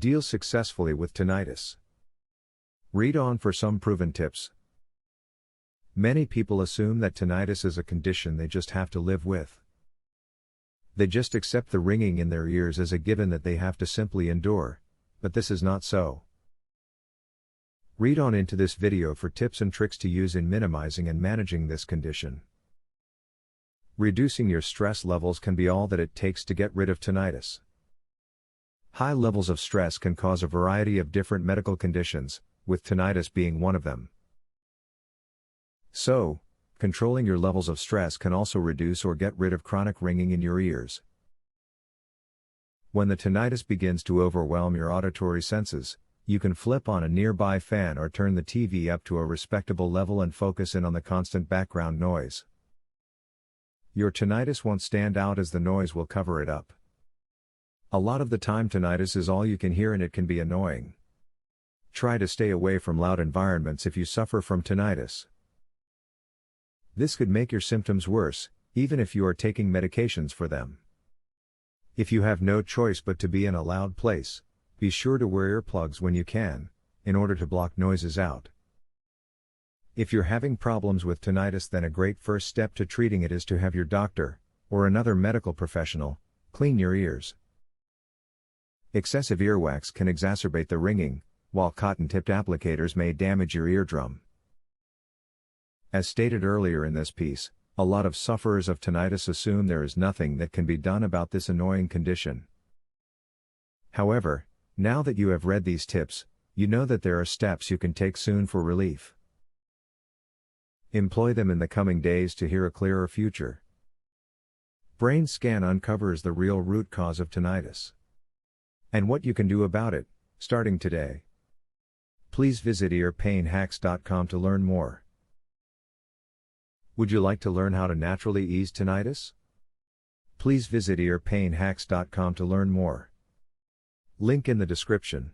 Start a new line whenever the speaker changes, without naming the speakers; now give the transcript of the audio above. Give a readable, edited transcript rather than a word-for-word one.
Deal successfully with tinnitus. Read on for some proven tips. Many people assume that tinnitus is a condition they just have to live with. They just accept the ringing in their ears as a given that they have to simply endure, but this is not so. Read on into this video for tips and tricks to use in minimizing and managing this condition. Reducing your stress levels can be all that it takes to get rid of tinnitus. High levels of stress can cause a variety of different medical conditions, with tinnitus being one of them. So, controlling your levels of stress can also reduce or get rid of chronic ringing in your ears. When the tinnitus begins to overwhelm your auditory senses, you can flip on a nearby fan or turn the TV up to a respectable level and focus in on the constant background noise. Your tinnitus won't stand out as the noise will cover it up. A lot of the time tinnitus is all you can hear and it can be annoying. Try to stay away from loud environments if you suffer from tinnitus. This could make your symptoms worse, even if you are taking medications for them. If you have no choice but to be in a loud place, be sure to wear earplugs when you can, in order to block noises out. If you're having problems with tinnitus, then a great first step to treating it is to have your doctor, or another medical professional, clean your ears. Excessive earwax can exacerbate the ringing, while cotton-tipped applicators may damage your eardrum. As stated earlier in this piece, a lot of sufferers of tinnitus assume there is nothing that can be done about this annoying condition. However, now that you have read these tips, you know that there are steps you can take soon for relief. Employ them in the coming days to hear a clearer future. Brain scan uncovers the real root cause of tinnitus and what you can do about it, starting today. Please visit earpainhacks.com to learn more. Would you like to learn how to naturally ease tinnitus? Please visit earpainhacks.com to learn more. Link in the description.